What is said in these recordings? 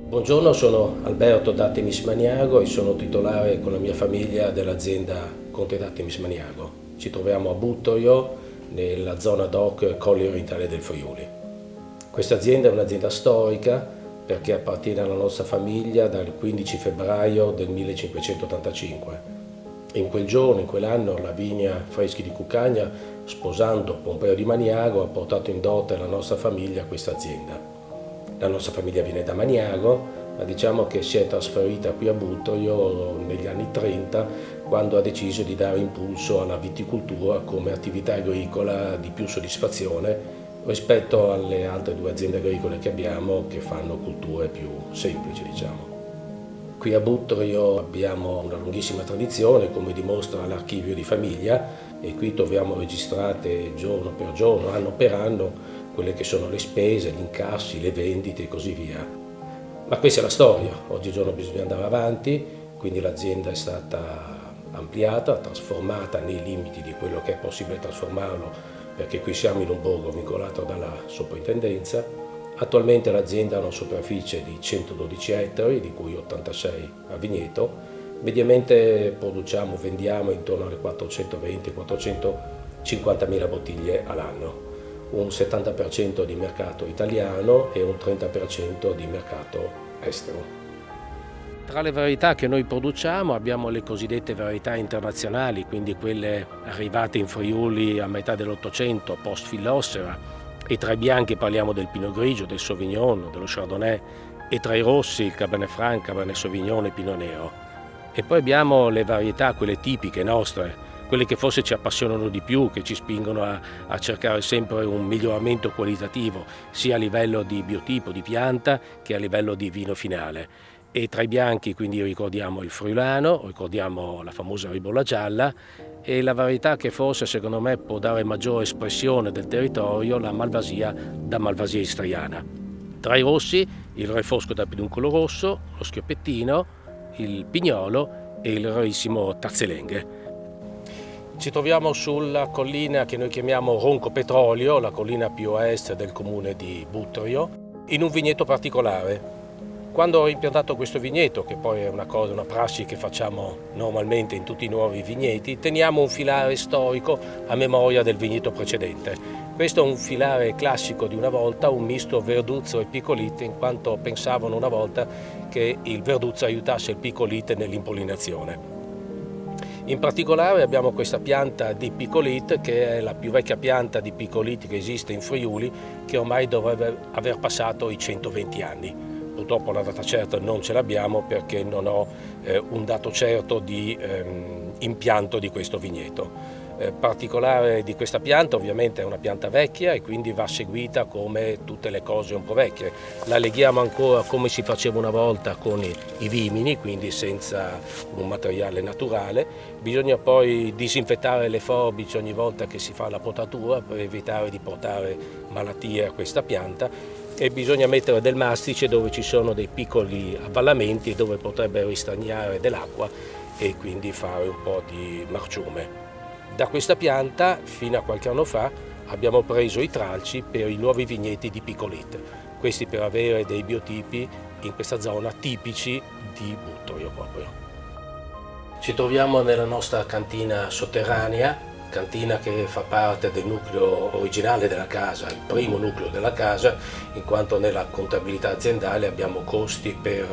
Buongiorno, sono Alberto d'Artemis Maniago e sono titolare con la mia famiglia dell'azienda Conte d'Artemis Maniago. Ci troviamo a Buttorio, nella zona DOC Colli Orientale del Friuli. Questa azienda è un'azienda storica perché appartiene alla nostra famiglia dal 15 febbraio del 1585. In quel giorno, in quell'anno, Lavinia Freschi di Cuccagna, sposando Pompeo di Maniago, ha portato in dote alla nostra famiglia questa azienda. La nostra famiglia viene da Maniago, ma diciamo che si è trasferita qui a Buttorio negli anni 30, quando ha deciso di dare impulso alla viticoltura come attività agricola di più soddisfazione rispetto alle altre due aziende agricole che abbiamo, che fanno culture più semplici, diciamo. Qui a Buttorio abbiamo una lunghissima tradizione, come dimostra l'archivio di famiglia, e qui troviamo registrate giorno per giorno, anno per anno, quelle che sono le spese, gli incassi, le vendite e così via. Ma questa è la storia, oggigiorno bisogna andare avanti, quindi l'azienda è stata ampliata, trasformata nei limiti di quello che è possibile trasformarlo, perché qui siamo in un borgo vincolato dalla soprintendenza. Attualmente l'azienda ha una superficie di 112 ettari, di cui 86 a vigneto. Mediamente vendiamo intorno alle 420-450 mila bottiglie all'anno, un 70% di mercato italiano e un 30% di mercato estero. Tra le varietà che noi produciamo abbiamo le cosiddette varietà internazionali, quindi quelle arrivate in Friuli a metà dell'Ottocento, post Fillossera, e tra i bianchi parliamo del Pinot Grigio, del Sauvignon, dello Chardonnay, e tra i rossi il Cabernet Franc, Cabernet Sauvignon e Pinot Nero. E poi abbiamo le varietà, quelle tipiche nostre, quelle che forse ci appassionano di più, che ci spingono a cercare sempre un miglioramento qualitativo, sia a livello di biotipo, di pianta, che a livello di vino finale. E tra i bianchi quindi ricordiamo il friulano, ricordiamo la famosa ribolla gialla, e la varietà che forse secondo me può dare maggiore espressione del territorio, la Malvasia da Malvasia istriana. Tra i rossi il Re Fosco da Peduncolo Rosso, lo Schioppettino, il Pignolo e il rarissimo Tazzolenghe. Ci troviamo sulla collina che noi chiamiamo Ronco Petrolio, la collina più a est del comune di Buttorio, in un vigneto particolare. Quando ho impiantato questo vigneto, che poi è una prassi che facciamo normalmente in tutti i nuovi vigneti, teniamo un filare storico a memoria del vigneto precedente. Questo è un filare classico di una volta, un misto verduzzo e picolite, in quanto pensavano una volta che il verduzzo aiutasse il picolite nell'impollinazione. In particolare abbiamo questa pianta di picolite, che è la più vecchia pianta di picolite che esiste in Friuli, che ormai dovrebbe aver passato i 120 anni. Purtroppo la data certa non ce l'abbiamo perché non ho un dato certo di impianto di questo vigneto. Particolare di questa pianta ovviamente è una pianta vecchia e quindi va seguita come tutte le cose un po' vecchie. La leghiamo ancora come si faceva una volta con i vimini, quindi senza un materiale naturale. Bisogna poi disinfettare le forbici ogni volta che si fa la potatura per evitare di portare malattie a questa pianta, e bisogna mettere del mastice dove ci sono dei piccoli avvallamenti e dove potrebbe ristagnare dell'acqua e quindi fare un po' di marciume. Da questa pianta, fino a qualche anno fa, abbiamo preso i tralci per i nuovi vigneti di picolite, questi per avere dei biotipi in questa zona tipici di Buttorio proprio. Ci troviamo nella nostra cantina sotterranea, cantina che fa parte del nucleo originale della casa, il primo nucleo della casa, in quanto nella contabilità aziendale abbiamo costi per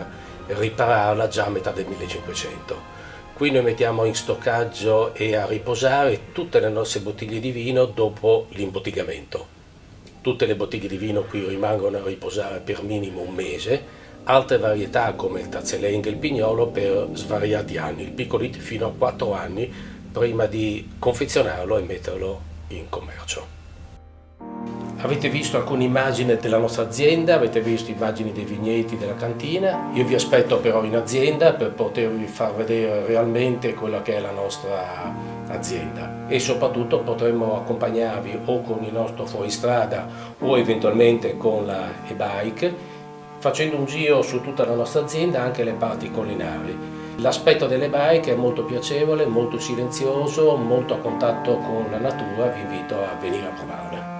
ripararla già a metà del 1500. Qui noi mettiamo in stoccaggio e a riposare tutte le nostre bottiglie di vino dopo l'imbottigamento. Tutte le bottiglie di vino qui rimangono a riposare per minimo un mese, altre varietà come il Tazzolenghe e il Pignolo per svariati anni, il Picolite fino a 4 anni prima di confezionarlo e metterlo in commercio. Avete visto alcune immagini della nostra azienda, avete visto immagini dei vigneti, della cantina. Io vi aspetto però in azienda per potervi far vedere realmente quella che è la nostra azienda, e soprattutto potremo accompagnarvi o con il nostro fuoristrada o eventualmente con la e-bike, facendo un giro su tutta la nostra azienda, anche le parti collinari. L'aspetto delle bike è molto piacevole, molto silenzioso, molto a contatto con la natura, vi invito a venire a provarle.